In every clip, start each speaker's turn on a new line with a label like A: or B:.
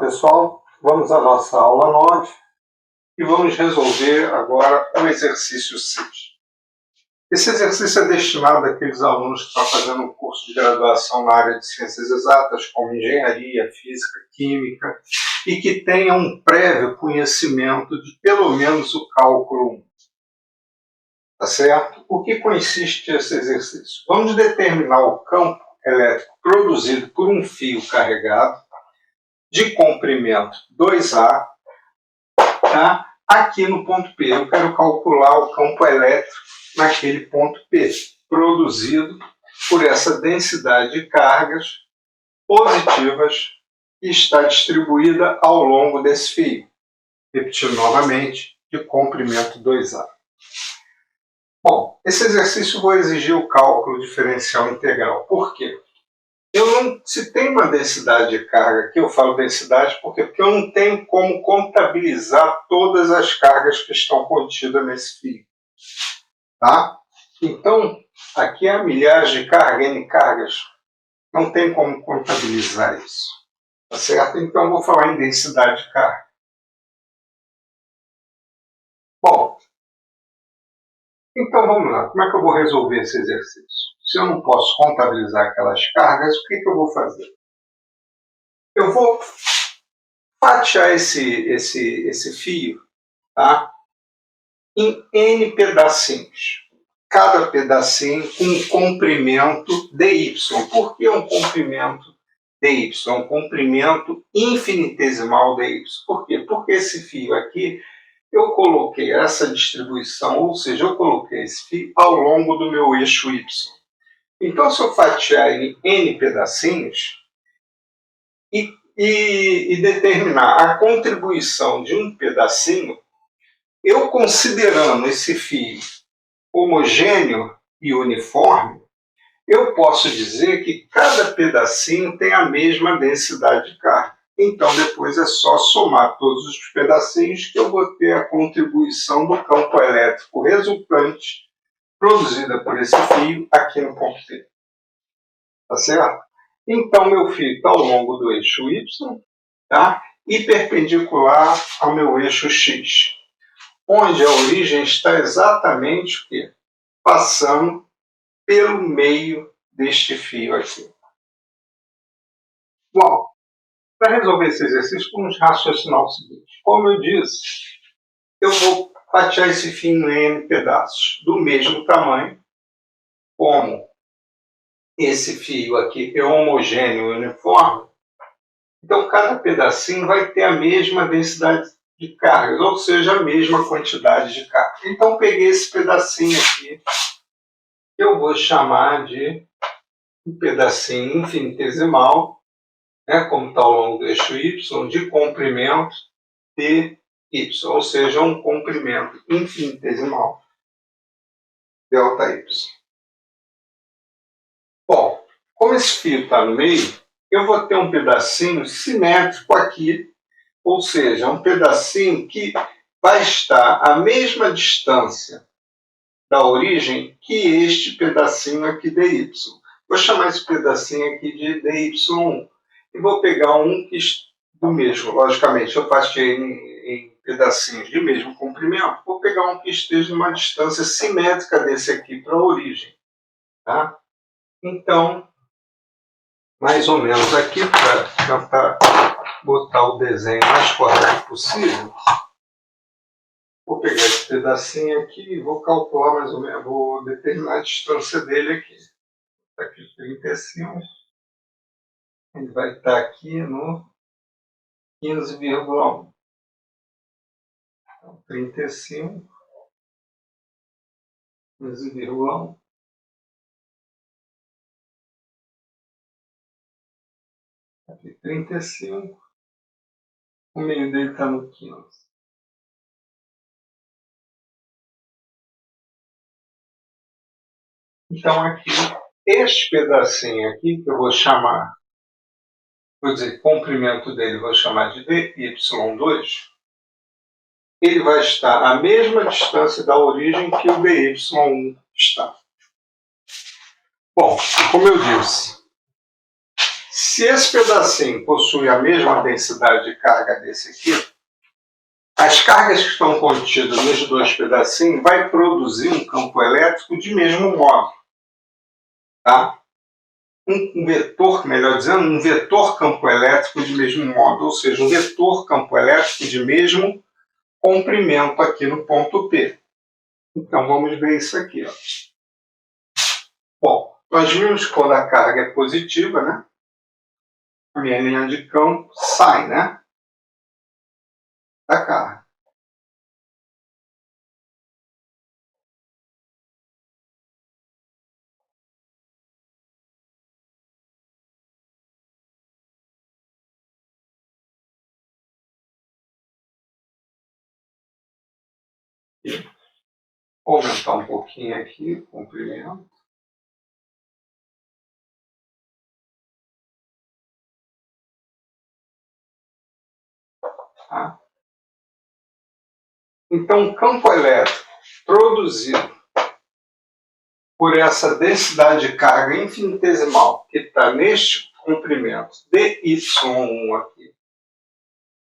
A: pessoal, vamos à nossa aula 9 e vamos resolver agora o exercício 6. Esse exercício é destinado àqueles alunos que estão fazendo um curso de graduação na área de ciências exatas, como engenharia, física, química, e que tenham um prévio conhecimento de pelo menos o cálculo 1. Tá certo? O que consiste esse exercício? Vamos determinar o campo elétrico produzido por um fio carregado de comprimento 2A, tá? Aqui no ponto P. Eu quero calcular o campo elétrico naquele ponto P, produzido por essa densidade de cargas positivas que está distribuída ao longo desse fio. Repetindo novamente, de comprimento 2A. Bom, esse exercício vou exigir o cálculo diferencial integral. Por quê? Se tem uma densidade de carga aqui, eu falo densidade porque eu não tenho como contabilizar todas as cargas que estão contidas nesse fio. Tá? Então, aqui é a milhagem de carga, N cargas, não tem como contabilizar isso. Tá certo? Então, eu vou falar em densidade de carga. Bom, então vamos lá. Como é que eu vou resolver esse exercício? Se eu não posso contabilizar aquelas cargas, o que eu vou fazer? Eu vou fatiar esse fio, tá, em N pedacinhos. Cada pedacinho com um comprimento dy. Por que um comprimento dy? Um comprimento infinitesimal dy. Por quê? Porque esse fio aqui, eu coloquei essa distribuição, ou seja, eu coloquei esse fio ao longo do meu eixo y. Então, se eu fatiar em N pedacinhos e determinar a contribuição de um pedacinho, eu considerando esse fio homogêneo e uniforme, eu posso dizer que cada pedacinho tem a mesma densidade de carga. Então, depois é só somar todos os pedacinhos que eu vou ter a contribuição do campo elétrico resultante produzida por esse fio aqui no ponto P. Tá certo? Então, meu fio está ao longo do eixo Y, tá? E perpendicular ao meu eixo X, onde a origem está exatamente o quê? Passando pelo meio deste fio aqui. Bom, para resolver esse exercício, vamos raciocinar o seguinte. Como eu disse, eu vou fatiar esse fio em N pedaços do mesmo tamanho, como esse fio aqui é homogêneo e uniforme, então cada pedacinho vai ter a mesma densidade de cargas, ou seja, a mesma quantidade de carga. Então peguei esse pedacinho aqui, que eu vou chamar de um pedacinho infinitesimal, né, como está ao longo do eixo Y, de comprimento dy, ou seja, um comprimento infinitesimal ΔY. Bom, como esse fio está no meio, eu vou ter um pedacinho simétrico aqui, ou seja, um pedacinho que vai estar à mesma distância da origem que este pedacinho aqui dy. Vou chamar esse pedacinho aqui de dy1 e vou pegar um que do mesmo, logicamente, eu fatiei em pedacinhos de mesmo comprimento, vou pegar um que esteja em uma distância simétrica desse aqui para a origem. Tá? Então, mais ou menos aqui, para tentar botar o desenho mais correto possível, vou pegar esse pedacinho aqui e vou calcular mais ou menos, vou determinar a distância dele aqui. Está aqui 35, ele vai estar aqui no 15,1. Então, 35, 15,1. Aqui 35, o meio dele está no 15. Então aqui, este pedacinho aqui, que eu vou chamar, vou dizer, comprimento dele, vou chamar de dy2, ele vai estar à mesma distância da origem que o dy1 está. Bom, como eu disse, Se esse pedacinho possui a mesma densidade de carga desse aqui, as cargas que estão contidas nos dois pedacinhos vai produzir um campo elétrico de mesmo modo. Tá? Um vetor, melhor dizendo, um vetor campo elétrico de mesmo modo, ou seja, um vetor campo elétrico de mesmo comprimento aqui no ponto P. Então vamos ver isso aqui. Ó. Bom, nós vimos que quando a carga é positiva, né, a minha linha de campo sai, né, da carga. Vou aumentar um pouquinho aqui o comprimento. Tá? Então, o campo elétrico produzido por essa densidade de carga infinitesimal que está neste comprimento dy1 aqui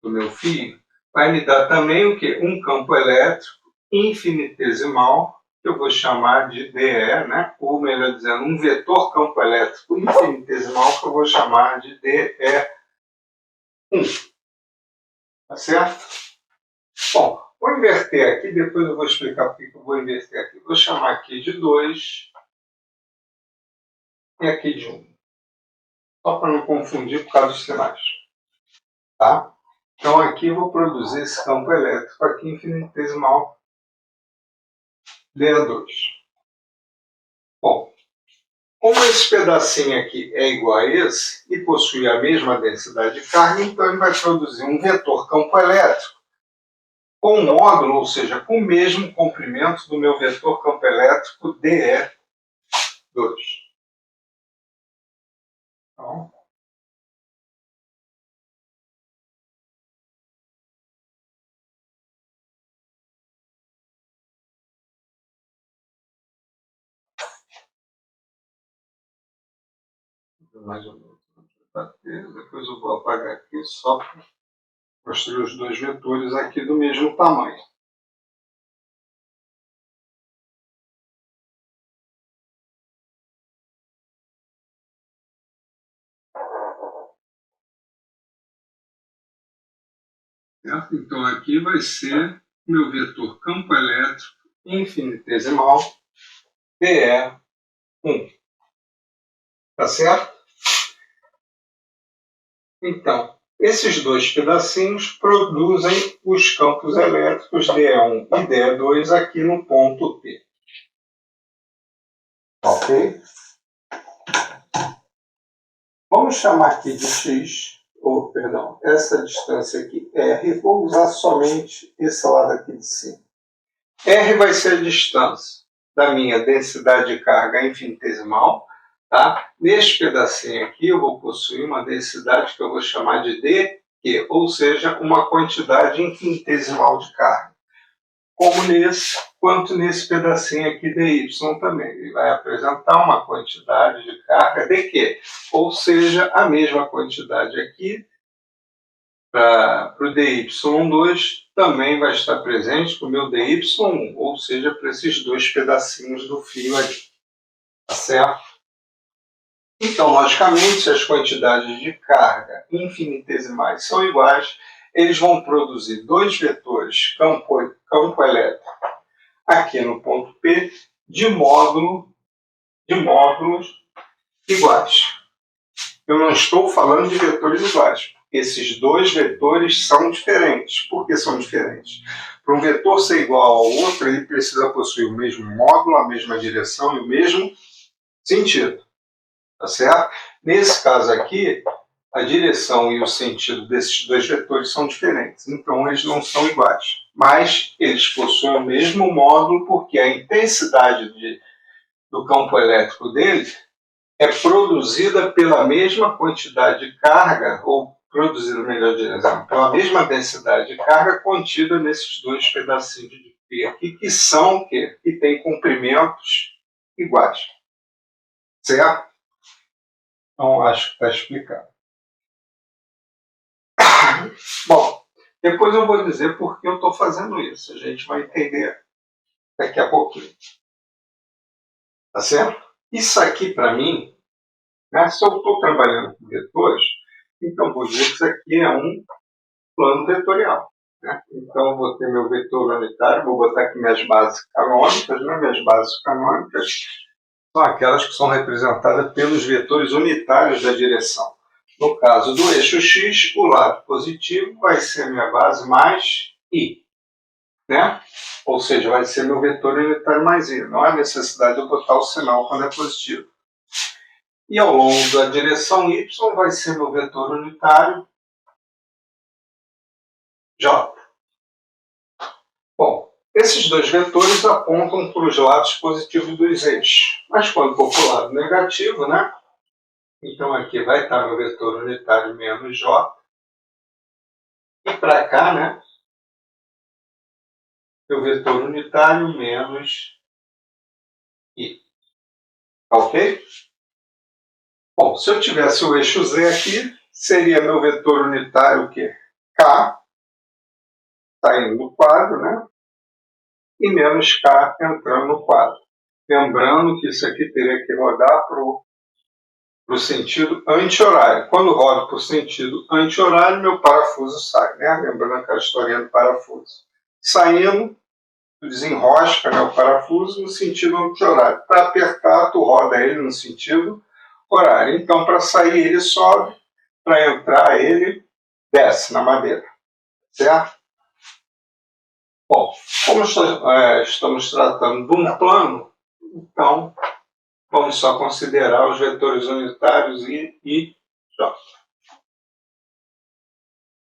A: do meu fio, vai me dar também o quê? Um campo elétrico infinitesimal, que eu vou chamar de DE, né? Ou melhor dizendo, um vetor campo elétrico infinitesimal que eu vou chamar de DE1. Tá certo? Bom, vou inverter aqui, depois eu vou explicar por que eu vou inverter aqui. Vou chamar aqui de 2 e aqui de 1. Só para não confundir por causa dos sinais. Tá? Então aqui eu vou produzir esse campo elétrico aqui infinitesimal DE2. Bom, como esse pedacinho aqui é igual a esse e possui a mesma densidade de carga, então ele vai produzir um vetor campo elétrico com um módulo, ou seja, com o mesmo comprimento do meu vetor campo elétrico DE2. Então, mais ou menos. Depois eu vou apagar aqui só para construir os dois vetores aqui do mesmo tamanho. Certo? Então aqui vai ser meu vetor campo elétrico infinitesimal DE1. Tá certo? Então, esses dois pedacinhos produzem os campos elétricos DE1 e DE2 aqui no ponto P. Ok? Vamos chamar aqui de x, ou perdão, essa distância aqui R, vou usar somente esse lado aqui de cima. R vai ser a distância da minha densidade de carga infinitesimal. Tá? Neste pedacinho aqui eu vou possuir uma densidade que eu vou chamar de dq, ou seja, uma quantidade infinitesimal de carga. Como nesse, quanto nesse pedacinho aqui dy também. Ele vai apresentar uma quantidade de carga dq, ou seja, a mesma quantidade aqui para o dy2 também vai estar presente para o meu dy1, ou seja, para esses dois pedacinhos do fio ali. Tá certo? Então, logicamente, se as quantidades de carga infinitesimais são iguais, eles vão produzir dois vetores campo elétrico aqui no ponto P de módulos iguais. Eu não estou falando de vetores iguais. Esses dois vetores são diferentes. Por que são diferentes? Para um vetor ser igual ao outro, ele precisa possuir o mesmo módulo, a mesma direção e o mesmo sentido. Tá certo? Nesse caso aqui, a direção e o sentido desses dois vetores são diferentes, então eles não são iguais. Mas eles possuem o mesmo módulo porque a intensidade do campo elétrico deles é produzida pela mesma quantidade de carga, ou produzida, melhor dizendo, pela mesma densidade de carga contida nesses dois pedacinhos de P aqui, que são o quê? Que têm comprimentos iguais. Certo? Então, acho que está explicado. Bom, depois eu vou dizer por que eu estou fazendo isso. A gente vai entender daqui a pouquinho. Tá certo? Isso aqui, para mim, né, se eu estou trabalhando com vetores, então vou dizer que isso aqui é um plano vetorial. Né? Então, eu vou ter meu vetor unitário, vou botar aqui minhas bases canônicas. Né? Minhas bases canônicas são aquelas que são representadas pelos vetores unitários da direção. No caso do eixo X, o lado positivo vai ser a minha base mais I. Né? Ou seja, vai ser meu vetor unitário mais I. Não há necessidade de eu botar o sinal quando é positivo. E ao longo da direção Y vai ser meu vetor unitário J. Bom, esses dois vetores apontam para os lados positivos dos eixos. Mas quando for para o lado negativo, né? Então aqui vai estar meu vetor unitário menos J. E para cá, né? Meu vetor unitário menos I. Ok? Bom, se eu tivesse o eixo Z aqui, seria meu vetor unitário o quê? K, saindo do quadro, né? E menos K entrando no quadro. Lembrando que isso aqui teria que rodar para o sentido anti-horário. Quando roda para o sentido anti-horário, meu parafuso sai. Né? Lembrando aquela historinha do parafuso. Saindo, tu desenrosca, né, o parafuso no sentido anti-horário. Para apertar, tu roda ele no sentido horário. Então, para sair, ele sobe. Para entrar, ele desce na madeira. Certo? Bom, como estamos tratando de um plano, então vamos só considerar os vetores unitários I e J.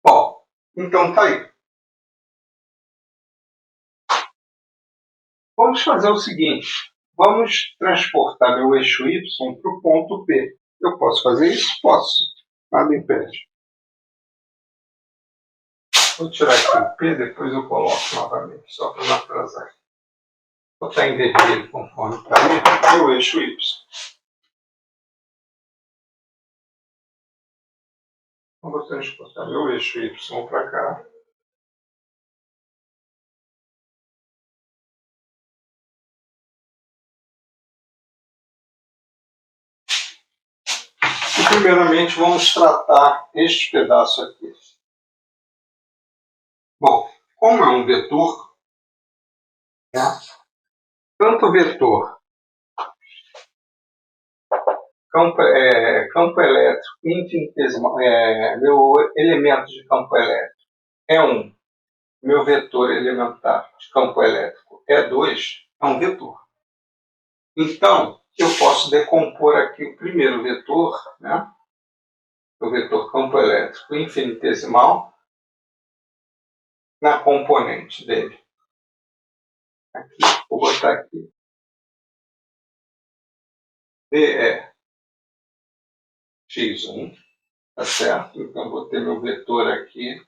A: Bom, então tá aí. Vamos fazer o seguinte, vamos transportar meu eixo Y para o ponto P. Eu posso fazer isso? Posso. Nada impede. Vou tirar aqui o P, depois eu coloco novamente, só para não atrasar. Vou botar em vermelho conforme está aí, meu eixo Y. Vou transportar meu eixo Y para cá. E primeiramente vamos tratar este pedaço aqui. Bom, como é um vetor, né, tanto o vetor campo elétrico infinitesimal, meu elemento de campo elétrico é 1, meu vetor elementar de campo elétrico é 2, é um vetor. Então, eu posso decompor aqui o primeiro vetor, né, o vetor campo elétrico infinitesimal, na componente dele. Aqui, vou botar aqui. DE x1, tá certo? Então, vou ter meu vetor aqui,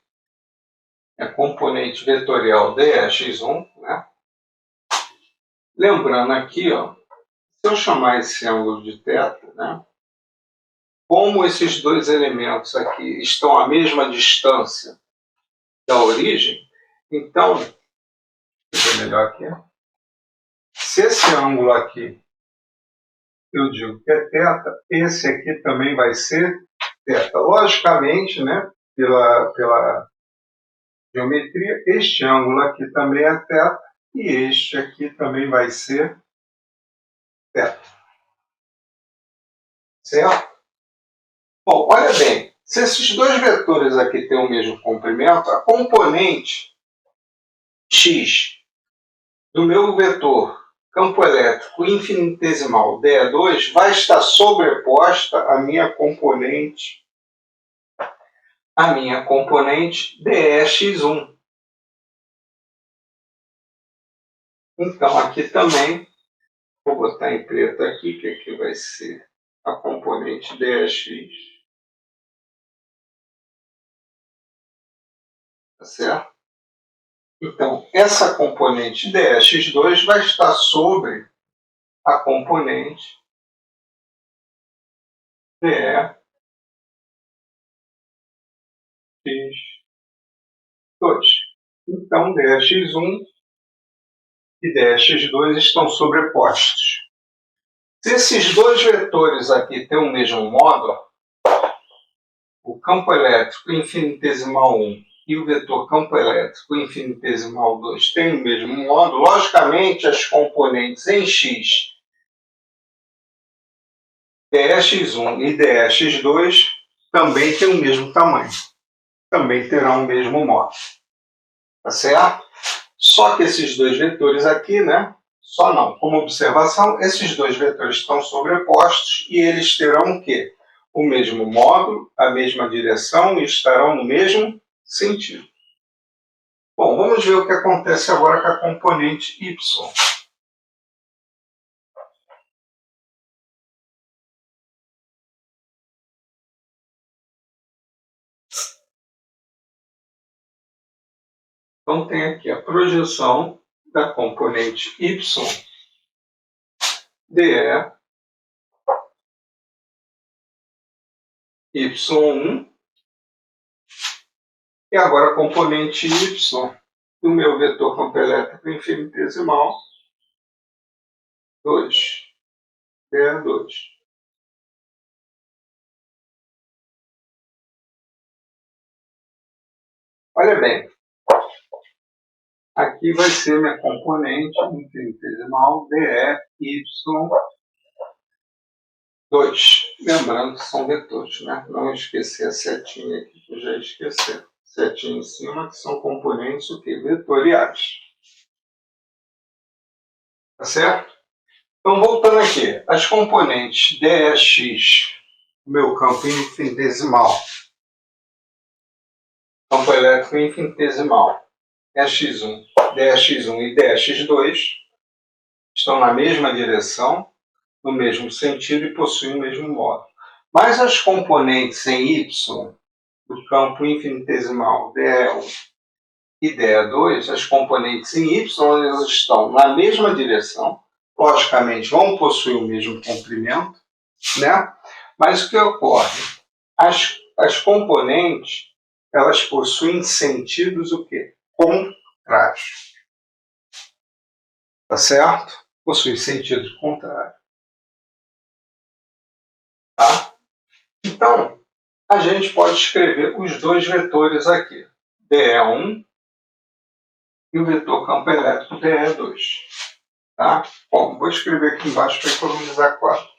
A: é componente vetorial DEx1, né? Lembrando aqui, ó, se eu chamar esse ângulo de θ, né? Como esses dois elementos aqui estão à mesma distância da origem, então, deixa eu ver melhor aqui, se esse ângulo aqui eu digo que é θ, esse aqui também vai ser θ. Logicamente, né, pela geometria, este ângulo aqui também é θ e este aqui também vai ser θ. Certo? Bom, olha bem, se esses dois vetores aqui têm o mesmo comprimento, a componente x do meu vetor campo elétrico infinitesimal DE2 vai estar sobreposta à minha componente DEx1. Então, aqui também, vou botar em preto aqui, que aqui vai ser a componente DEx. Tá certo? Então, essa componente DEx2 vai estar sobre a componente dE x2. Então, dx1 e dx2 estão sobrepostos. Se esses dois vetores aqui têm o mesmo modo, o campo elétrico infinitesimal 1 e o vetor campo elétrico infinitesimal 2 têm o mesmo modo, logicamente as componentes em x, dx1 e dx2 também têm o mesmo tamanho, também terão o mesmo modo. Tá certo? Só que esses dois vetores aqui, né? Só não. Como observação, esses dois vetores estão sobrepostos e eles terão o quê? O mesmo módulo, a mesma direção e estarão no mesmo sentido. Bom, vamos ver o que acontece agora com a componente y. Então tem aqui a projeção da componente y dE y1 e agora a componente y do meu vetor campo elétrico infinitesimal 2, dE2. Olha bem, aqui vai ser minha componente infinitesimal dEy2. Lembrando que são vetores, né? Não esquecer a setinha aqui, que eu já esqueci. Setinha em cima, que são componentes o quê? Vetoriais. Tá certo? Então, voltando aqui, as componentes dx, meu campo infinitesimal, campo elétrico infinitesimal, dx1 e dx2 estão na mesma direção, no mesmo sentido e possuem o mesmo modo. Mas as componentes em y do campo infinitesimal dE1 e dE2, as componentes em y elas estão na mesma direção, logicamente vão possuir o mesmo comprimento, né? Mas o que ocorre? As componentes elas possuem sentidos o quê? Contrários. Tá certo? Possuem sentidos contrários. Tá? Então, a gente pode escrever os dois vetores aqui, dE1 e o vetor campo elétrico dE2. Tá? Bom, vou escrever aqui embaixo para economizar quadro.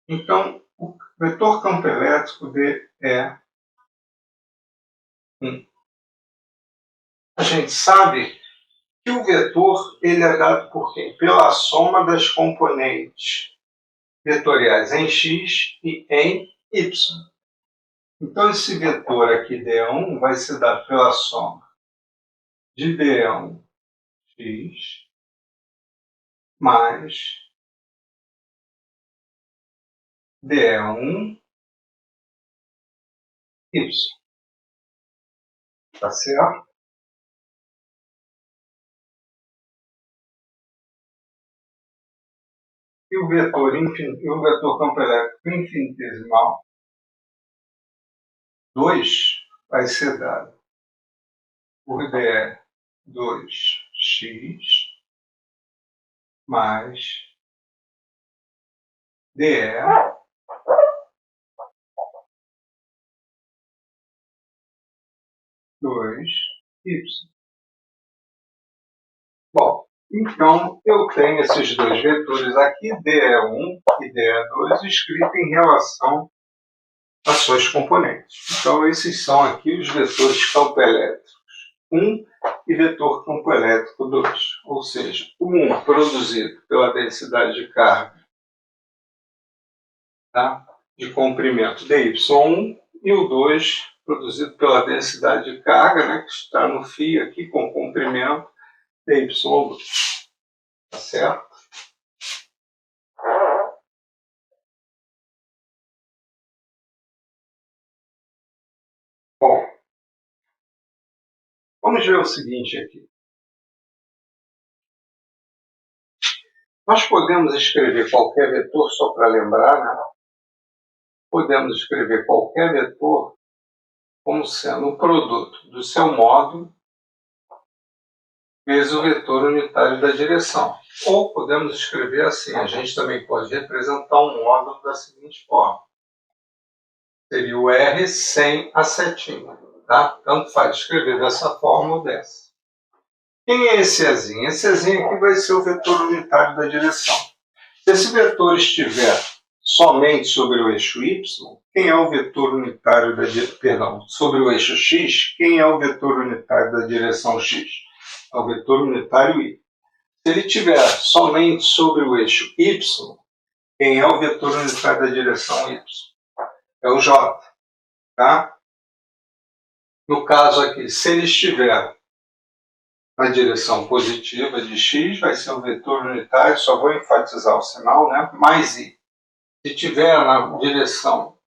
A: Então, o vetor campo elétrico dE1. A gente sabe que o vetor ele é dado por quem? Pela soma das componentes vetoriais em x e em y. Então, esse vetor aqui, dE1, vai ser dado pela soma de dE1 x mais dE1 y. Tá certo? E o vetor campo elétrico infinitesimal 2 vai ser dado por dE2x mais dE2y. Bom, então eu tenho esses dois vetores aqui, dE1 e dE2, escritos em relação às suas componentes. Então esses são aqui os vetores campo elétrico 1 e vetor campo elétrico 2. Ou seja, o 1 produzido pela densidade de carga, tá, de comprimento dy1 e o 2 produzido pela densidade de carga, né, que está no fio aqui com comprimento dy2. Tá certo? Bom, vamos ver o seguinte aqui. Nós podemos escrever qualquer vetor, só para lembrar, né? Podemos escrever qualquer vetor como sendo o produto do seu módulo vezes o vetor unitário da direção. Ou podemos escrever assim, a gente também pode representar um módulo da seguinte forma. Seria o R sem a setinha, tá? Tanto faz escrever dessa forma ou dessa. Quem é esse Ezinho? Esse Ezinho aqui vai ser o vetor unitário da direção. Se esse vetor estiver somente sobre o eixo Y, quem é o vetor unitário da sobre o eixo X, quem é o vetor unitário da direção X? É o vetor unitário Y. Se ele estiver somente sobre o eixo Y, quem é o vetor unitário da direção Y? É o J. Tá? No caso aqui, se ele estiver na direção positiva de x, vai ser um vetor unitário, só vou enfatizar o sinal, né? Mais i. Se estiver na direção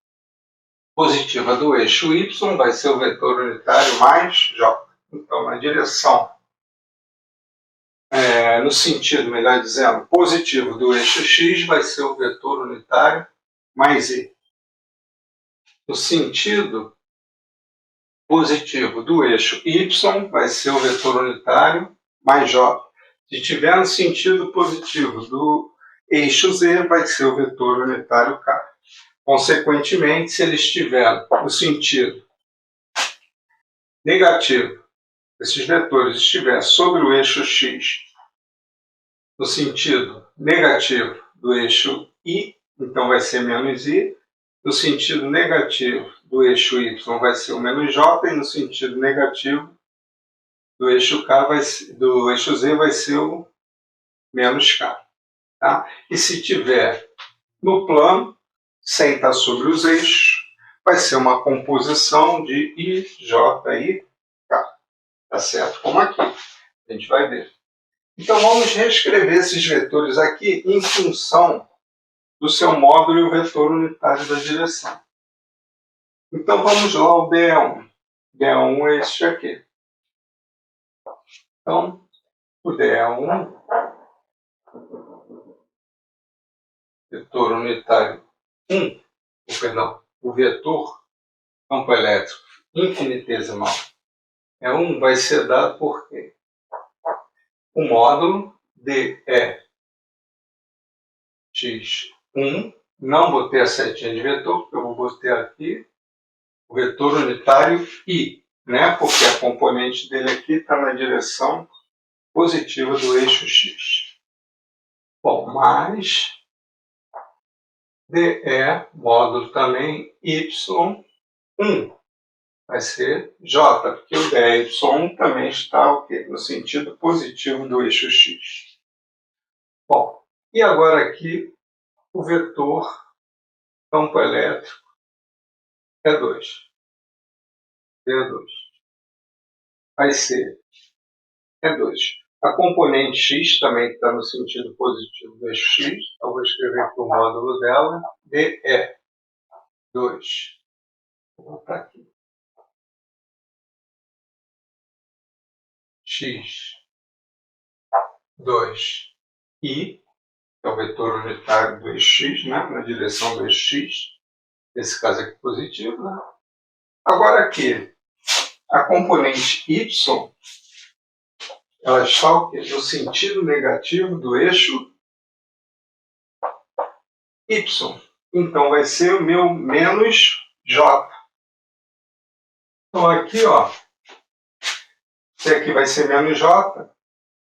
A: positiva do eixo y, vai ser o vetor unitário mais j. Então, na direção, no sentido, melhor dizendo, positivo do eixo x, vai ser o vetor unitário mais i. No sentido positivo do eixo y, vai ser o vetor unitário mais j. Se estiver no sentido positivo do eixo z, vai ser o vetor unitário k. Consequentemente, se ele estiver no sentido negativo, esses vetores estiverem sobre o eixo x, no sentido negativo do eixo y, então vai ser menos i. No sentido negativo do eixo y vai ser o menos j, e no sentido negativo do eixo k do eixo z vai ser o menos k. Tá? E se tiver no plano, sem estar sobre os eixos, vai ser uma composição de i, j e k. Tá certo? Como aqui. A gente vai ver. Então vamos reescrever esses vetores aqui em função do seu módulo e o vetor unitário da direção. Então vamos lá ao DE1. DE1 é este aqui. Então, o DE1, vetor unitário 1, o vetor campo elétrico infinitesimal é 1, vai ser dado por quê? O módulo DEx1, não botei a setinha de vetor, porque eu vou botar aqui o vetor unitário I, né? Porque a componente dele aqui está na direção positiva do eixo X. Bom, mais DE, módulo também Y1, vai ser J, porque o DY1 também está no sentido positivo do eixo X. Bom, e agora aqui o vetor campo elétrico E2. E2 vai ser E2. A componente X também está no sentido positivo do eixo X, então vou escrever aqui o módulo dela, DE2. Vou botar aqui. X2I, que é o vetor unitário do eixo X, né, na direção do eixo X, nesse caso aqui positivo. Né? Agora aqui, a componente Y, ela está no sentido negativo do eixo Y. Então vai ser o meu menos J. Então aqui, ó, se aqui vai ser menos J,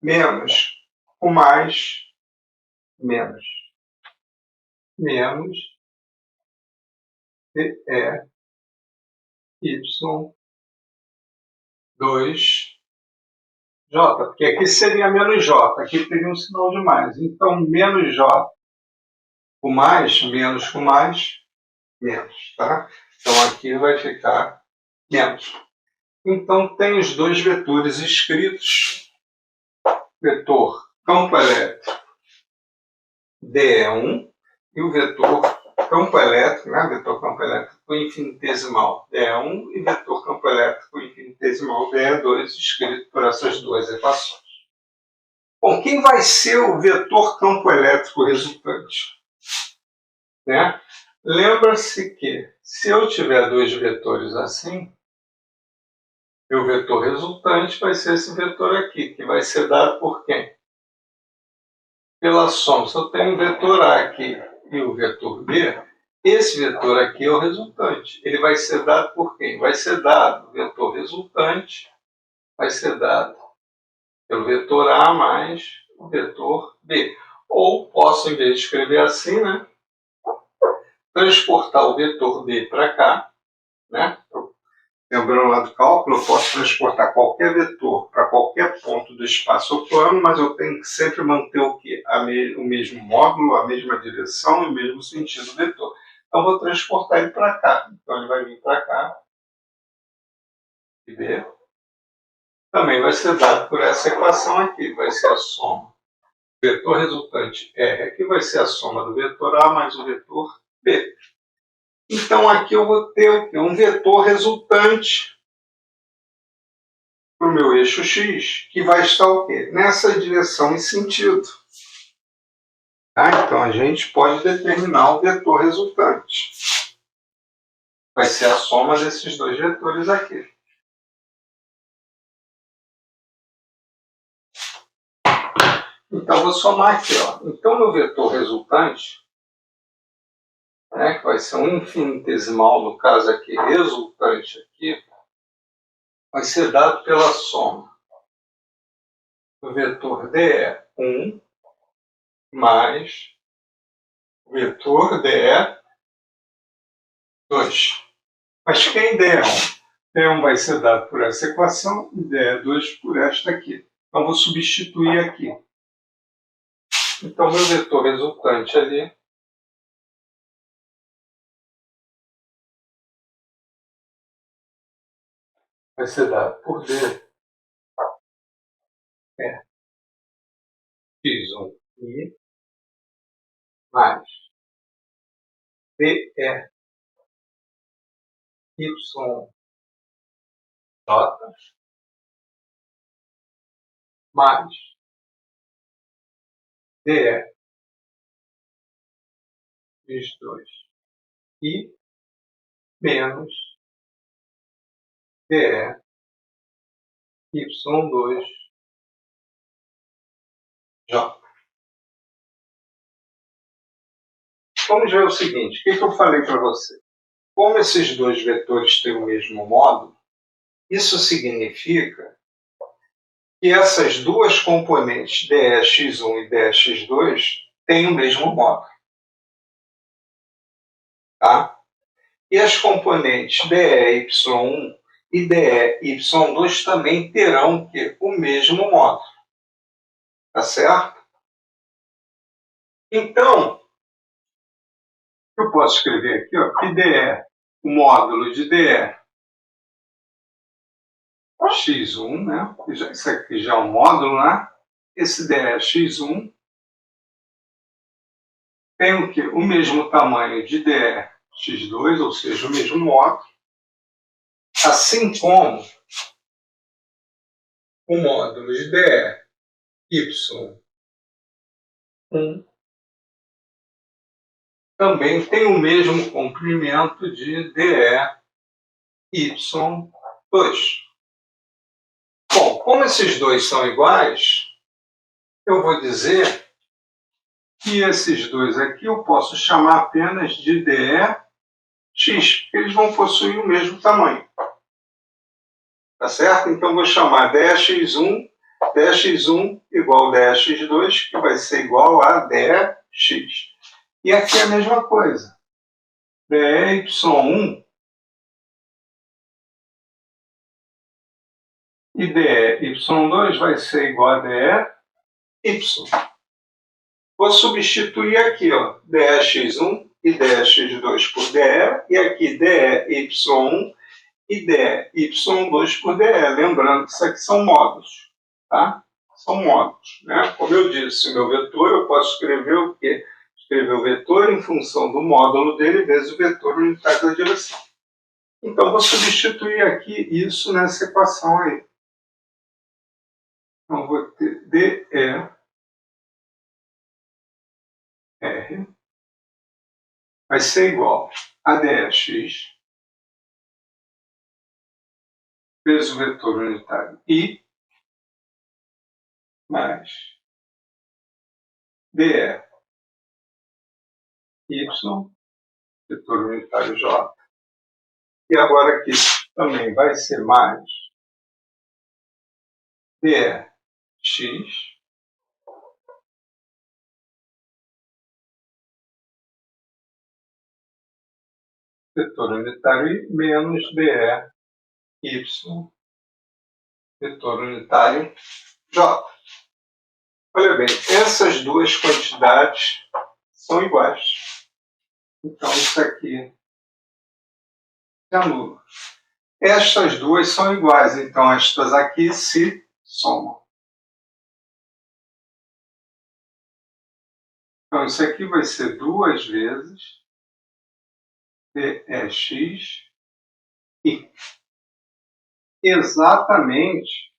A: menos o mais, menos DE Y2J, porque aqui seria menos J, aqui teria um sinal de mais. Então, menos J, o mais, menos com mais, menos. Tá? Então, aqui vai ficar menos. Então, tem os dois vetores escritos. Vetor campo elétrico DE1 e o vetor campo elétrico, né? Vetor campo elétrico infinitesimal DE1 e vetor campo elétrico infinitesimal DE2, escrito por essas duas equações. Bom, quem vai ser o vetor campo elétrico resultante? Né? Lembra-se que se eu tiver dois vetores assim, meu vetor resultante vai ser esse vetor aqui, que vai ser dado por quem? Pela soma. Se eu tenho um vetor A aqui e o vetor B, esse vetor aqui é o resultante. Ele vai ser dado por quem? Vai ser dado, o vetor resultante vai ser dado pelo vetor A mais o vetor B. Ou posso, em vez de escrever assim, né, transportar o vetor B para cá, né? Lembrando lá do cálculo, eu posso transportar qualquer vetor para qualquer ponto do espaço plano, mas eu tenho que sempre manter o quê? O mesmo módulo, a mesma direção e o mesmo sentido do vetor. Então, eu vou transportar ele para cá. Então, ele vai vir para cá. E B também vai ser dado por essa equação aqui. Vai ser a soma. O vetor resultante R aqui vai ser a soma do vetor A mais o vetor B. Então, aqui eu vou ter o quê? Um vetor resultante para o meu eixo X, que vai estar o quê? Nessa direção e sentido. Tá? Então, a gente pode determinar o vetor resultante. Vai ser a soma desses dois vetores aqui. Então, vou somar aqui. Ó. Então, meu vetor resultante, né, que vai ser um infinitesimal, no caso aqui, resultante aqui, vai ser dado pela soma do vetor DE1 mais o vetor DE2. Mas quem DE1? DE1 vai ser dado por essa equação e DE2 por esta aqui. Então, vou substituir aqui. Então, meu vetor resultante ali vai ser dado por D x1i mais DE YJ mais DE x2i menos DE y2j. Vamos ver o seguinte, o que eu falei para você? Como esses dois vetores têm o mesmo módulo, isso significa que essas duas componentes DEx1 e DEx2 têm o mesmo módulo. Tá? E as componentes DEy1 e DEy2 também terão o mesmo módulo. Tá certo? Então, eu posso escrever aqui, ó, que DE, o módulo de DE x1, né? Isso aqui já é um módulo, né? Esse DE x1 tem o quê? O mesmo tamanho de DE x2, ou seja, o mesmo módulo, assim como o módulo de DE y1 também tem o mesmo comprimento de DE y2. Bom, como esses dois são iguais, eu vou dizer que esses dois aqui eu posso chamar apenas de DEx, porque eles vão possuir o mesmo tamanho. Tá certo? Então, vou chamar DEx1 igual a DEx2, que vai ser igual a DEx. E aqui é a mesma coisa. DEy1 e DEy2 vai ser igual a DEy. Vou substituir aqui, ó, DEx1 e DEx2 por DE, e aqui DEy1 e DEy2 por DE. Lembrando que isso aqui são módulos, tá? São módulos, né? Como eu disse, meu vetor, eu posso escrever o quê? Escrever o vetor em função do módulo dele vezes o vetor unitário da direção. Então, vou substituir aqui isso nessa equação aí. Então, vou ter DE vai ser igual a dx vezes o vetor unitário I mais dE y, vetor unitário J. E agora aqui também vai ser mais dx vetor unitário I menos dE y, vetor unitário J. Olha bem, essas duas quantidades são iguais. Então isso aqui é nulo. Estas duas são iguais, então estas aqui se somam. Então isso aqui vai ser 2 vezes dx I. Exatamente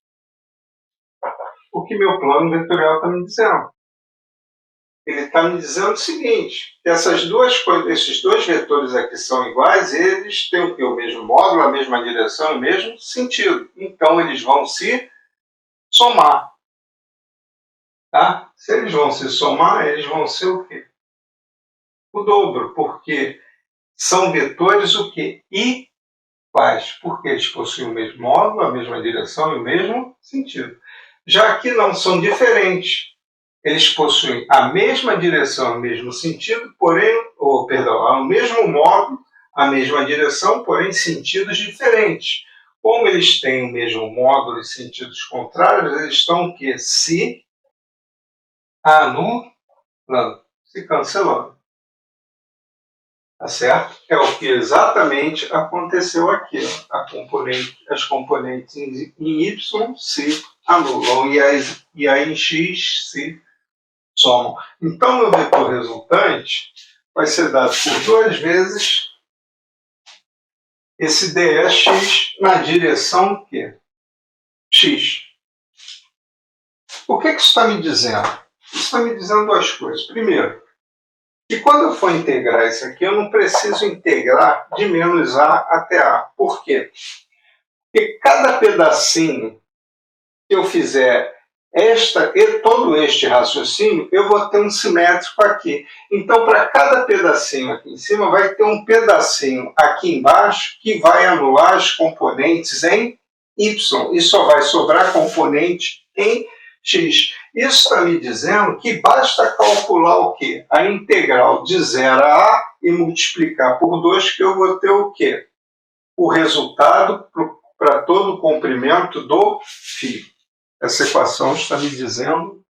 A: o que meu plano vetorial está me dizendo. Ele está me dizendo o seguinte, que esses dois vetores aqui são iguais, eles têm o mesmo módulo, a mesma direção, o mesmo sentido. Então eles vão se somar. Tá? Se eles vão se somar, eles vão ser o quê? O dobro, porque são vetores o quê? Iguais, porque eles possuem o mesmo módulo, a mesma direção e o mesmo sentido. Já aqui não, são diferentes. Eles possuem a mesma direção, o mesmo sentido, porém, o mesmo módulo, a mesma direção, porém sentidos diferentes. Como eles têm o mesmo módulo e sentidos contrários, eles estão o quê? Se anulando, se cancelando. Tá certo? É o que exatamente aconteceu aqui. As componentes em Y se anulam e a em X se somam. Então, meu vetor resultante vai ser dado por 2 vezes esse dx na direção que? X. O que isso está me dizendo? Isso está me dizendo duas coisas. Primeiro, que quando eu for integrar isso aqui, eu não preciso integrar de menos A até A. Por quê? Porque cada pedacinho que eu fizer todo este raciocínio, eu vou ter um simétrico aqui. Então, para cada pedacinho aqui em cima, vai ter um pedacinho aqui embaixo que vai anular as componentes em Y e só vai sobrar componente em X. Isso está me dizendo que basta calcular o quê? A integral de 0 a A e multiplicar por 2 que eu vou ter o quê? O resultado para todo o comprimento do fio. Essa equação está me dizendo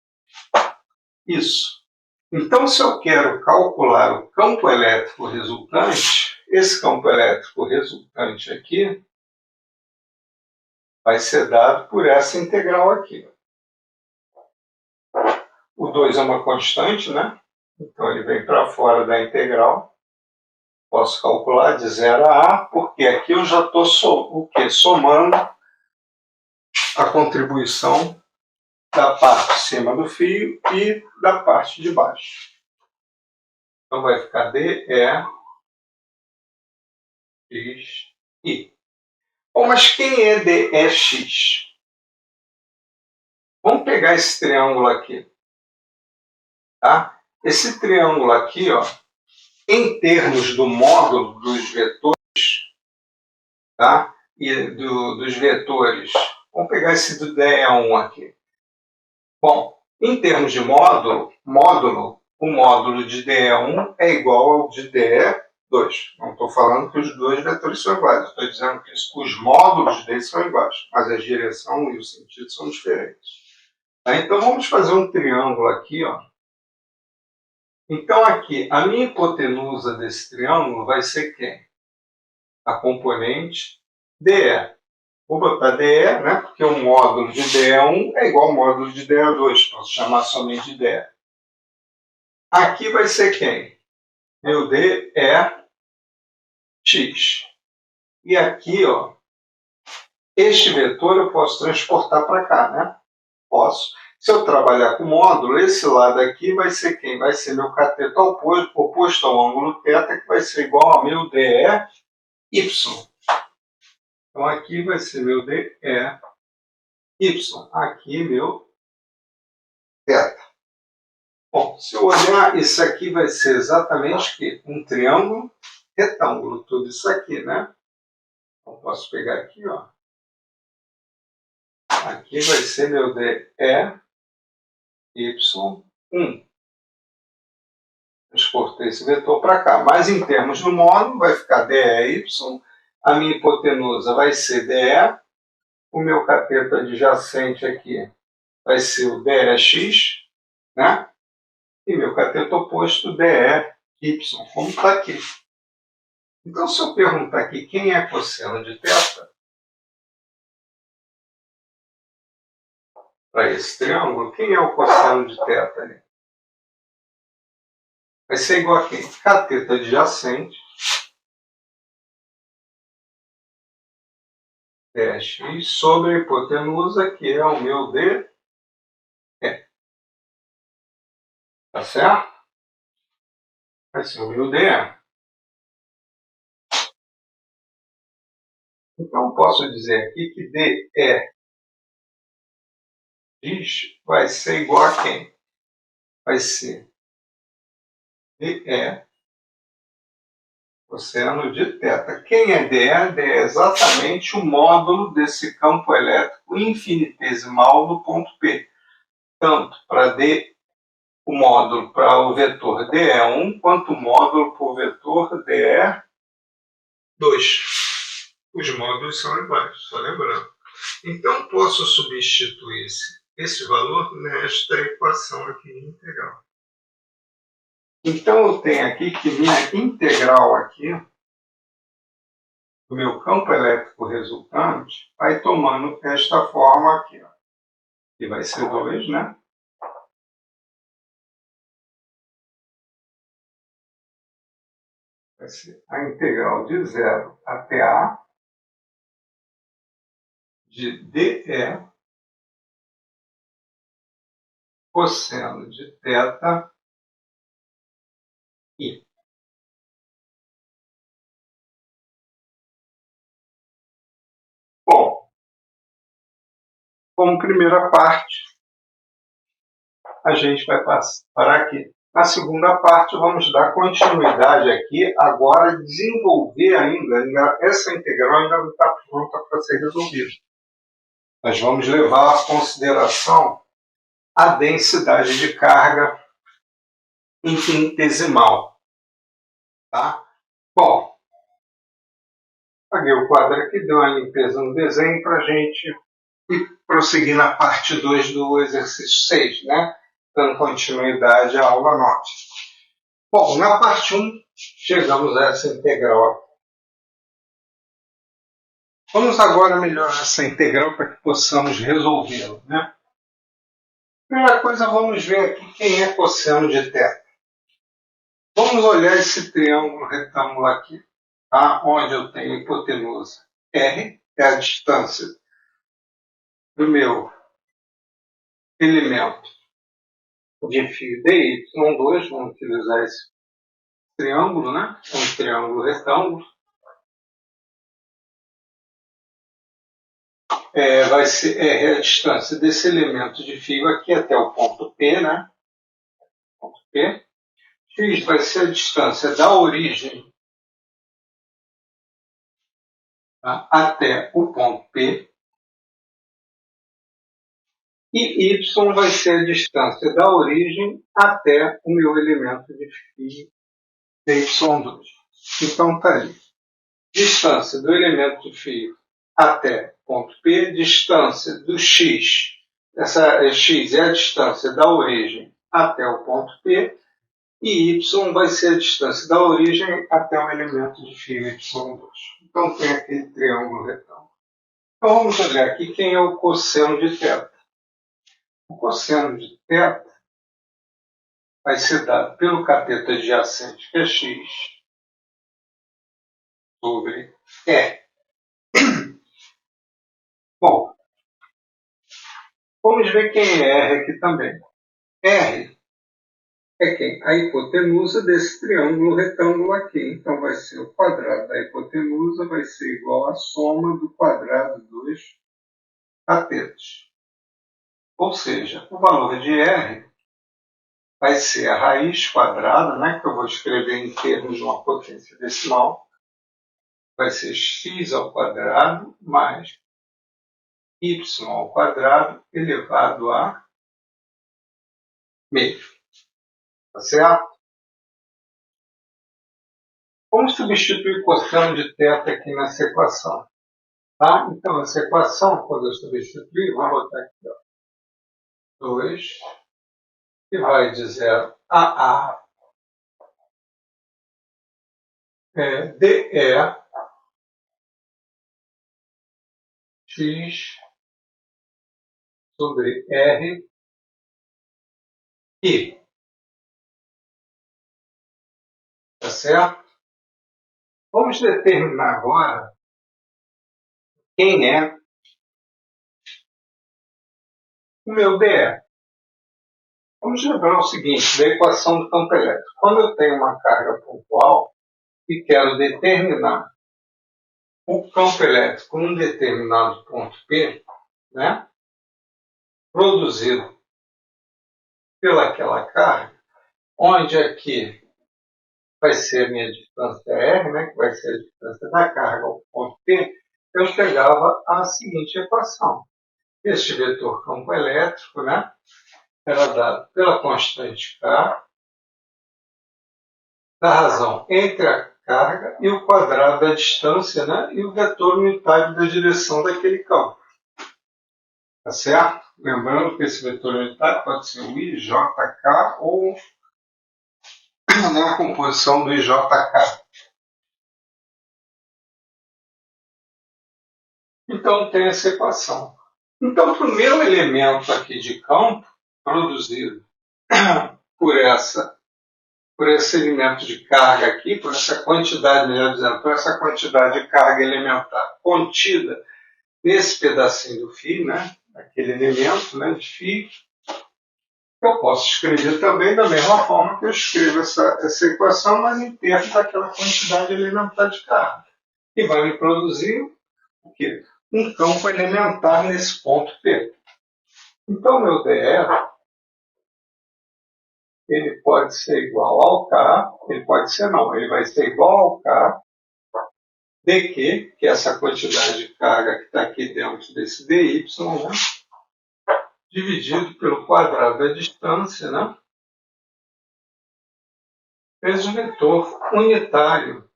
A: isso. Então, se eu quero calcular o campo elétrico resultante, esse campo elétrico resultante aqui vai ser dado por essa integral aqui. O 2 é uma constante, né? Então ele vem para fora da integral. Posso calcular de 0 a A, porque aqui eu já estou somando a contribuição da parte de cima do fio e da parte de baixo. Então vai ficar dExi. Bom, mas quem é dEx? Vamos pegar esse triângulo aqui. Tá? Esse triângulo aqui, ó, em termos do módulo dos vetores, tá? E dos vetores, vamos pegar esse do DE1 aqui. Bom, em termos de módulo, o módulo de DE1 é igual ao de DE2. Não estou falando que os dois vetores são iguais, estou dizendo que os módulos deles são iguais, mas a direção e o sentido são diferentes. Tá? Então vamos fazer um triângulo aqui, ó. Então aqui, a minha hipotenusa desse triângulo vai ser quem? A componente DE. Vou botar DE, né, porque o módulo de DE1 é igual ao módulo de DE2, posso chamar somente de DE. Aqui vai ser quem? Meu dEx. E aqui, ó, este vetor eu posso transportar para cá, né? Posso. Se eu trabalhar com módulo, esse lado aqui vai ser quem? Vai ser meu cateto oposto ao ângulo θ, que vai ser igual ao meu DEY. Então aqui vai ser meu DEY, aqui meu θ. Bom, se eu olhar, isso aqui vai ser exatamente que um triângulo retângulo, tudo isso aqui, né? Então posso pegar aqui, ó. Aqui vai ser meu DEY, y1. Transportei esse vetor para cá. Mas em termos do módulo, vai ficar DEY, a minha hipotenusa vai ser DE, o meu cateto adjacente aqui vai ser o DEX, né? E meu cateto oposto DEY, como está aqui. Então, se eu perguntar aqui quem é cosseno de θ, para esse triângulo, quem é o cosseno de θ ali? Vai ser igual a quem? Cateto adjacente, DX, sobre a hipotenusa, que é o meu DE. Tá certo? Vai ser o meu DE. Então, posso dizer aqui que DE vai ser igual a quem? Vai ser DE cosseno de θ. Quem é DE? DE é exatamente o módulo desse campo elétrico infinitesimal no ponto P. Tanto para o módulo para o vetor DE1, quanto o módulo para o vetor DE2. Os módulos são iguais, só lembrando. Então, posso substituir esse valor nesta equação aqui integral. Então, eu tenho aqui que minha integral aqui, do meu campo elétrico resultante, vai tomando esta forma aqui, ó, que vai ser 2, né? Vai ser a integral de 0 até A de DE cosseno de θ I. Bom, como primeira parte, a gente vai parar aqui. Na segunda parte, vamos dar continuidade aqui, agora desenvolver ainda essa integral ainda não está pronta para ser resolvida. Nós vamos levar em consideração a densidade de carga infinitesimal. Tá? Bom, paguei o quadro aqui, deu uma limpeza no desenho para a gente prosseguir na parte 2 do exercício 6, né? Dando continuidade à aula 9. Bom, na parte 1, chegamos a essa integral. Vamos agora melhorar essa integral para que possamos resolvê-la, né? Primeira coisa, vamos ver aqui quem é cosseno de θ. Vamos olhar esse triângulo retângulo aqui, tá? Onde eu tenho hipotenusa R, é a distância do meu elemento de fio DY2, vamos utilizar esse triângulo, né? Um triângulo retângulo. Vai ser a distância desse elemento de fio aqui até o ponto P, né? Ponto P. X vai ser a distância da origem, tá, até o ponto P. E Y vai ser a distância da origem até o meu elemento de fio DY2. Então está ali. Distância do elemento de fio até ponto P, distância do X. Essa X é a distância da origem até o ponto P, e Y vai ser a distância da origem até o elemento de fio Y2. Então tem aquele triângulo retângulo. Então vamos olhar aqui quem é o cosseno de θ. O cosseno de θ vai ser dado pelo cateto adjacente, que é x, sobre E. Bom, Vamos ver quem é R aqui também. R é quem? A hipotenusa desse triângulo retângulo aqui. Então vai ser o quadrado da hipotenusa vai ser igual à soma do quadrado dos catetos. Ou seja, o valor de R vai ser a raiz quadrada, né, que eu vou escrever em termos de uma potência decimal, vai ser x ao quadrado mais y ao quadrado elevado a meio. Tá certo? Vamos substituir cosseno de θ aqui nessa equação. Tá? Então, essa equação, quando eu substituir, vou botar aqui, ó, 2, que vai de 0 a A, dE x sobre R I. Tá certo? Vamos determinar agora quem é o meu DE. Vamos lembrar o seguinte, da equação do campo elétrico. Quando eu tenho uma carga pontual e quero determinar o campo elétrico em um determinado ponto P, né, produzido pelaquela carga, onde aqui vai ser a minha distância R, né, que vai ser a distância da carga ao ponto P, eu chegava à seguinte equação. Este vetor campo elétrico, né, era dado pela constante K, da razão entre a carga e o quadrado da distância, né, e o vetor unitário da direção daquele campo. Tá certo? Lembrando que esse vetor unitário pode ser o IJK ou, né, a composição do IJK. Então tem essa equação. Então, para o meu elemento aqui de campo, produzido por esse elemento de carga aqui, por essa quantidade, melhor dizendo, por essa quantidade de carga elementar contida nesse pedacinho do fio, né, aquele elemento, né, de fio, eu posso escrever também da mesma forma que eu escrevo essa equação, mas em termos daquela quantidade elementar de carga, que vai me produzir o quê? Um campo elementar nesse ponto P. Então, meu DE ele pode ser igual ao K, ele pode ser não, ele vai ser igual ao K de que é essa quantidade de carga que está aqui dentro desse dy, né, dividido pelo quadrado da distância, né, vezes o vetor unitário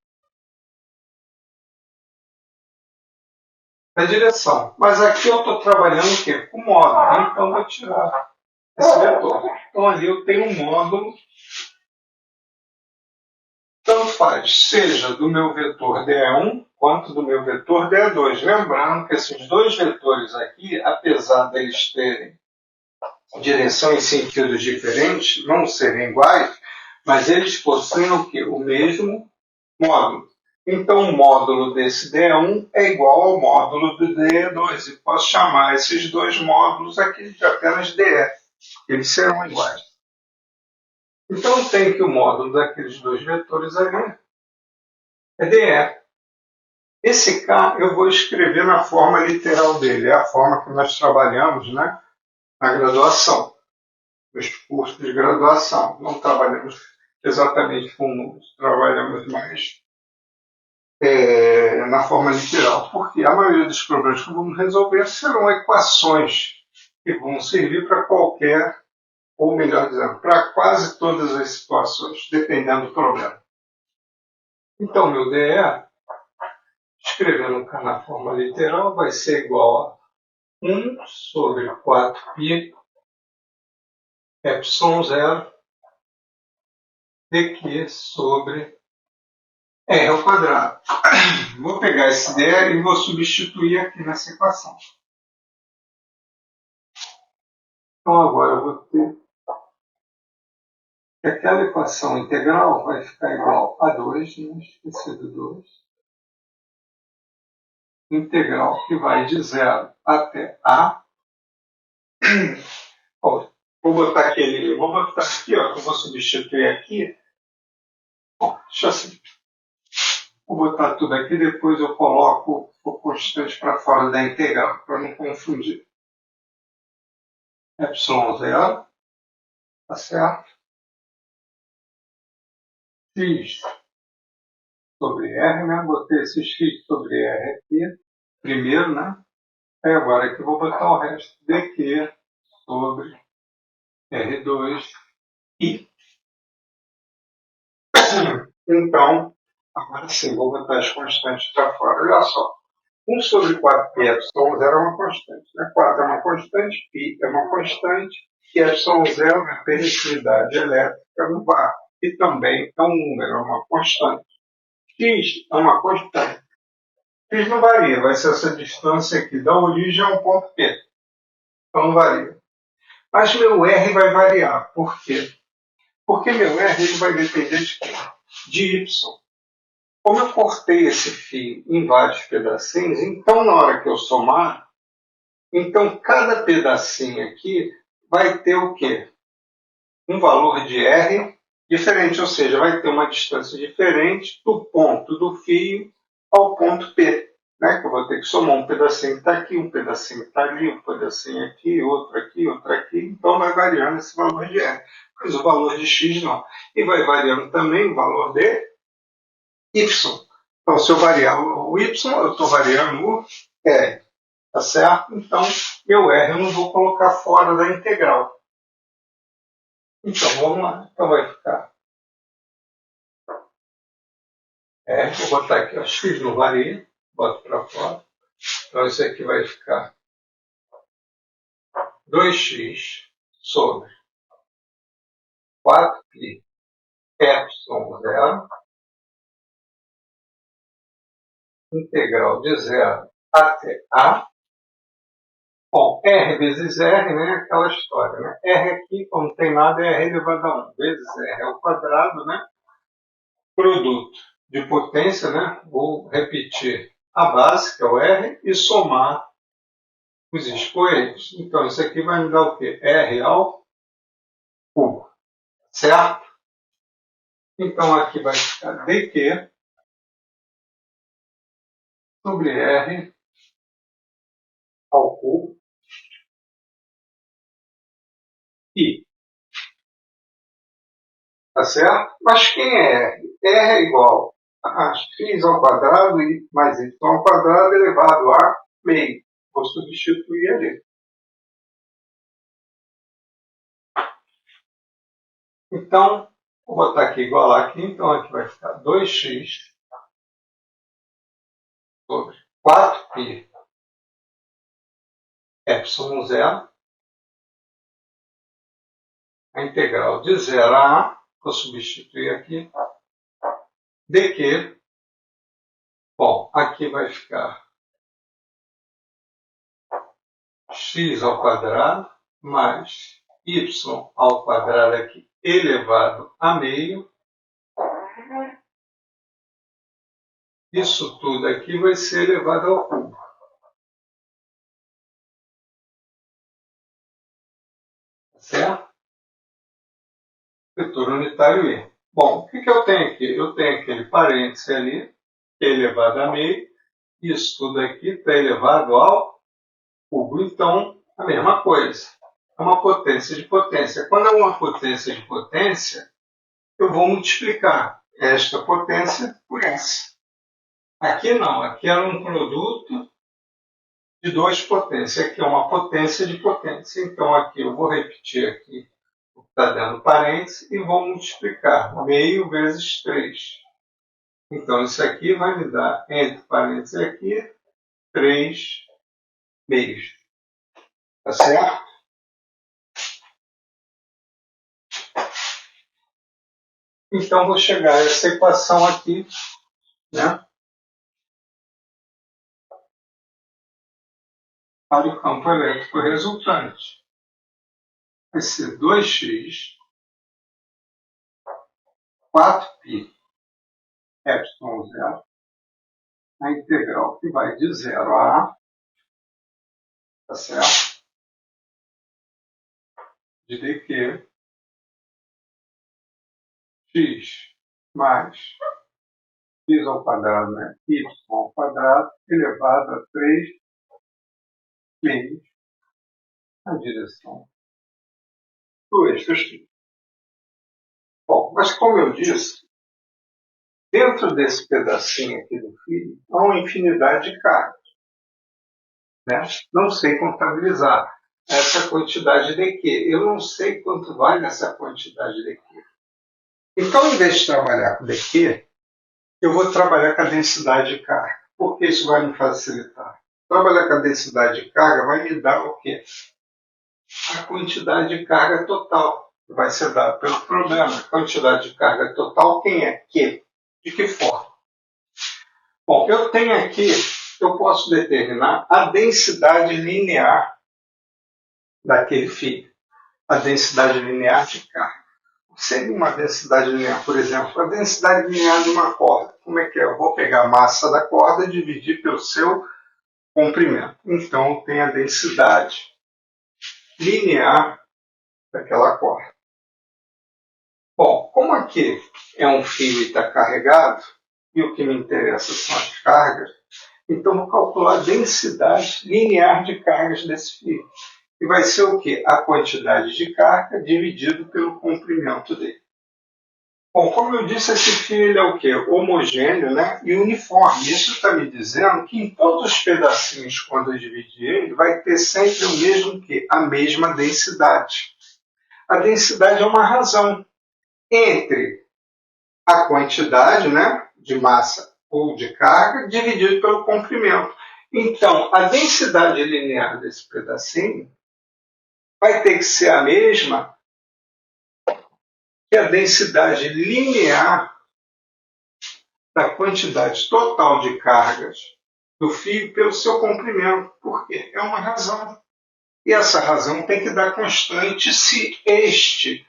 A: da direção. Mas aqui eu estou trabalhando o quê? Com módulo, então eu vou tirar esse vetor. Então ali eu tenho um módulo, tanto faz, seja do meu vetor DE1 quanto do meu vetor DE2. Lembrando que esses dois vetores aqui, apesar deles terem direção em sentidos diferentes, não serem iguais, mas eles possuem o quê? O mesmo módulo. Então, o módulo desse DE1 é igual ao módulo do DE2. E posso chamar esses dois módulos aqui de apenas DE. Eles serão iguais. Então, tem que o módulo daqueles dois vetores ali é DE. Esse K eu vou escrever na forma literal dele. É a forma que nós trabalhamos, né, na graduação, nos cursos de graduação. Não trabalhamos exatamente com números, trabalhamos mais na forma literal, porque a maioria dos problemas que vamos resolver serão equações que vão servir para qualquer, ou melhor dizendo, para quase todas as situações, dependendo do problema. Então, meu DE, escrevendo na forma literal, vai ser igual a 1 sobre 4π ε0 dq sobre R ao quadrado. Vou pegar esse DE e vou substituir aqui nessa equação. Então agora eu vou ter que aquela equação integral vai ficar igual a 2, não esqueci do 2, integral que vai de 0 até A, Ó, vou botar aqui, ó, que eu vou substituir aqui. Bom, deixa assim. Vou botar tudo aqui, depois eu coloco o constante para fora da integral, para não confundir. Y0, tá certo? X sobre R, né? Botei esse X sobre R aqui, primeiro, né? Aí agora aqui eu vou botar o resto. dq sobre R2 I. Então, agora sim, vou botar as constantes para fora. Olha só. 1 sobre 4π epsilon zero é uma constante. Né? 4 é uma constante, π é uma constante, e epsilon zero é a permissividade elétrica no vácuo. E também é um número, é uma constante. X é uma constante. X não varia, vai ser essa distância aqui da origem ao ponto P. Então não varia. Mas meu R vai variar. Por quê? Porque meu R ele vai depender de quê? De Y. Como eu cortei esse fio em vários pedacinhos, então na hora que eu somar, então cada pedacinho aqui vai ter o quê? Um valor de R diferente, ou seja, vai ter uma distância diferente do ponto do fio ao ponto P. Né? Que eu vou ter que somar um pedacinho que está aqui, um pedacinho que está ali, um pedacinho aqui, outro aqui. Então vai variando esse valor de R. Mas o valor de X não. E vai variando também o valor de Y. Então, se eu variar o Y, eu estou variando o R. Tá certo? Então, meu R eu não vou colocar fora da integral. Então, vamos lá. Então, vai ficar R. Vou botar aqui, ó, X não varia. Boto para fora. Então, isso aqui vai ficar 2x sobre 4π epsilon zero, integral de 0 até A. Bom, R vezes R, né? Aquela história, né? R aqui, como não tem nada, é R elevado a 1 vezes R ao quadrado, né? Produto de potência, né? Vou repetir a base, que é o R, e somar os expoentes. Então, isso aqui vai me dar o quê? R ao cubo, certo? Então, aqui vai ficar dq sobre R ao cubo I. Tá certo? Mas quem é R? R é igual a x ao quadrado e mais y ao quadrado elevado a meio. Vou substituir ali. Então, vou botar aqui igual aqui. Então, aqui vai ficar 2x sobre 4π epsilon zero. A integral de 0 a A. Vou substituir aqui. Dq. Bom, aqui vai ficar x ao quadrado mais y ao quadrado aqui elevado a meio. Isso tudo aqui vai ser elevado ao cubo. Certo? Vetor unitário I. Bom, o que eu tenho aqui? Eu tenho aquele parêntese ali, que é elevado a meio. Isso tudo aqui está elevado ao cubo. Então, a mesma coisa. É uma potência de potência. Quando é uma potência de potência, eu vou multiplicar esta potência por essa. Aqui não. Aqui é um produto de duas potências. Aqui é uma potência de potência. Então, aqui eu vou repetir aqui o que está dando parênteses e vou multiplicar meio vezes 3. Então, isso aqui vai me dar, entre parênteses aqui, 3 meios. Tá certo? Então, vou chegar a essa equação aqui, né? Para o campo elétrico resultante. Vai ser 2x 4π epsilon zero, a integral que vai de 0 a A, tá certo? de dq x mais x ao quadrado, né? Y ao quadrado elevado a 3 vezes a direção do eixo x. Bom, mas como eu disse, dentro desse pedacinho aqui do fio, há uma infinidade de cargas. Né? Não sei contabilizar essa quantidade de Q. Eu não sei quanto vale essa quantidade de Q. Então, em vez de trabalhar com dq, eu vou trabalhar com a densidade de carga. Por que isso vai me facilitar? Trabalhar com a densidade de carga vai me dar o quê? A quantidade de carga total, que vai ser dada pelo problema. A quantidade de carga total, quem é? Q. De que forma? Bom, eu tenho aqui, eu posso determinar a densidade linear daquele fio. A densidade linear de carga. Seria uma densidade linear, por exemplo, a densidade linear de uma corda. Como é que é? Eu vou pegar a massa da corda e dividir pelo seu comprimento. Então, eu tenho a densidade linear daquela corda. Bom, como aqui é um fio e está carregado, e o que me interessa são as cargas, então vou calcular a densidade linear de cargas desse fio. E vai ser o quê? A quantidade de carga dividido pelo comprimento dele. Bom, como eu disse, esse fio ele é o quê? Homogêneo, né? E uniforme. Isso está me dizendo que em todos os pedacinhos, quando eu dividir ele, vai ter sempre o mesmo quê? A mesma densidade. A densidade é uma razão entre a quantidade, né, de massa ou de carga dividido pelo comprimento. Então, a densidade linear desse pedacinho vai ter que ser a mesma que a densidade linear da quantidade total de cargas do fio pelo seu comprimento. Por quê? É uma razão. E essa razão tem que dar constante se este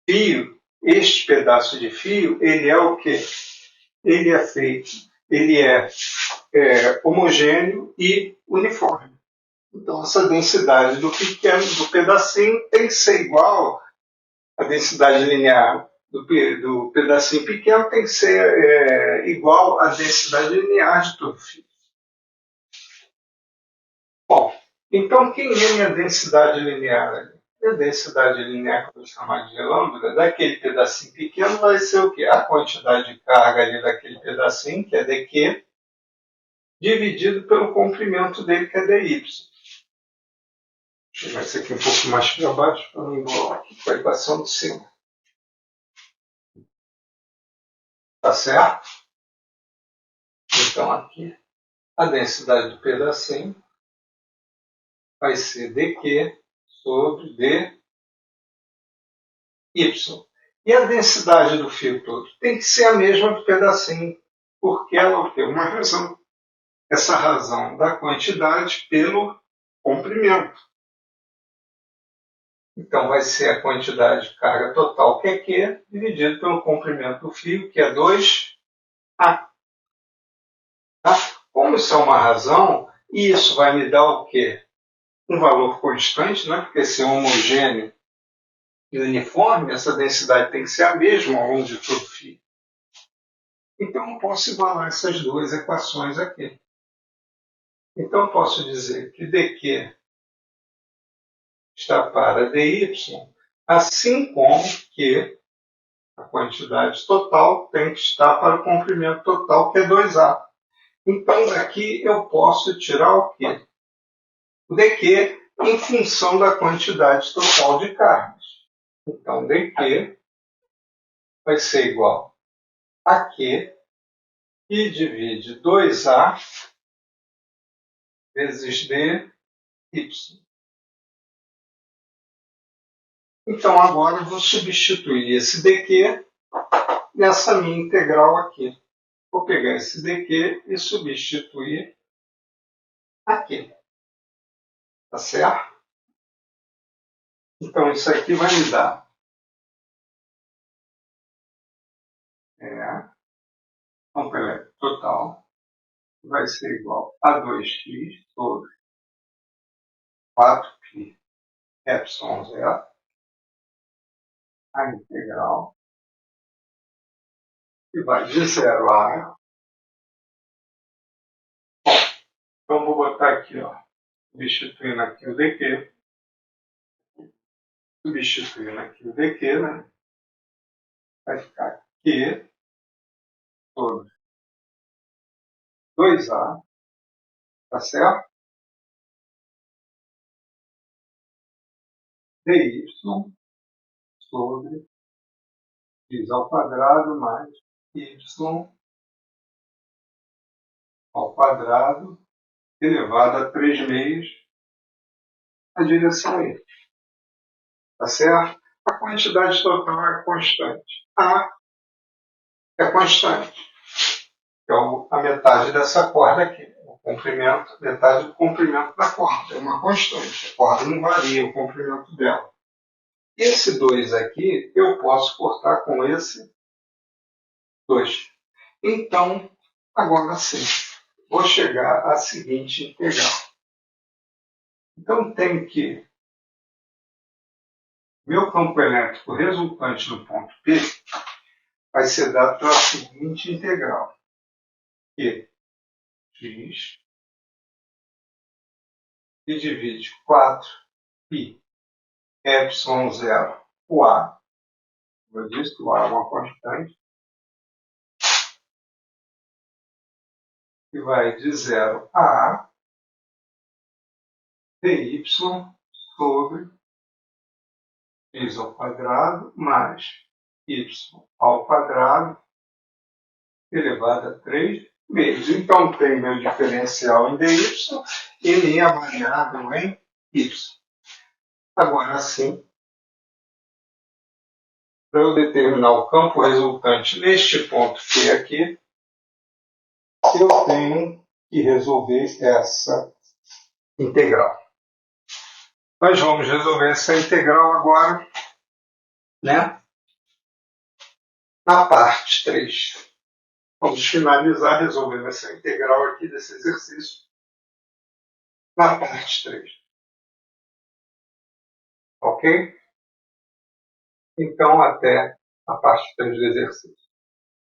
A: fio, este pedaço de fio, ele é o quê? Ele é feito, ele é homogêneo e uniforme. Então, essa densidade do pequeno, do pedacinho, tem que ser igual à densidade linear do pedacinho pequeno, tem que ser igual à densidade linear de todo o fio. Bom, então quem é minha densidade linear? A densidade linear, que eu vou chamar de lambda, daquele pedacinho pequeno vai ser o quê? A quantidade de carga ali daquele pedacinho, que é dq, dividido pelo comprimento dele, que é dy. Deixa eu jogar isso aqui um pouco mais para baixo, para não embolar aqui com a equação de cima. Tá certo? Então aqui, a densidade do pedacinho vai ser dq sobre dy. E a densidade do fio todo tem que ser a mesma do pedacinho, porque ela tem uma razão. Essa razão da quantidade pelo comprimento. Então vai ser a quantidade de carga total, que é Q, dividido pelo comprimento do fio, que é 2A. Tá? Como isso é uma razão, isso vai me dar o quê? Um valor constante, né? Porque se é homogêneo e uniforme, essa densidade tem que ser a mesma ao longo de todo o fio. Então eu posso igualar essas duas equações aqui. Então eu posso dizer que dq está para dy, assim como que a quantidade total tem que estar para o comprimento total, que é 2A. Então daqui eu posso tirar o quê? O dq em função da quantidade total de cargas. Então dq vai ser igual a Q, que divide 2A vezes dy. Então agora eu vou substituir esse dq nessa minha integral aqui. Vou pegar esse dq e substituir aqui. Tá certo? Então isso aqui vai me dar campo elétrico total, vai ser igual a 2x sobre 4π epsilon zero a integral, que vai de 0 a... Bom, então vou botar aqui, ó, substituindo aqui o dq, substituindo aqui o dq, né? Vai ficar q sobre 2a, tá certo? dy sobre x ao quadrado mais y ao quadrado elevado a 3 meios na direção E. Tá certo? A quantidade total é constante. A é constante. Então, a metade dessa corda aqui, o comprimento, metade do comprimento da corda. É uma constante. A corda não varia o comprimento dela. Esse 2 aqui, eu posso cortar com esse 2. Então, agora sim, vou chegar à seguinte integral. Então, tem que meu campo elétrico resultante no ponto P vai ser dado pela seguinte integral. Que x que divide 4π epsilon0 o A. Como eu disse, o A é uma constante. Que vai de 0 a A dy sobre x ao quadrado mais y ao quadrado elevado a 3 vezes. Então, tem meu diferencial em dy e minha variável em y. Agora sim, para eu determinar o campo resultante neste ponto P aqui, eu tenho que resolver essa integral. Nós vamos resolver essa integral agora, né? Na parte 3. Vamos finalizar resolvendo essa integral aqui desse exercício na parte 3. Ok? Então, até a parte 3 do exercício.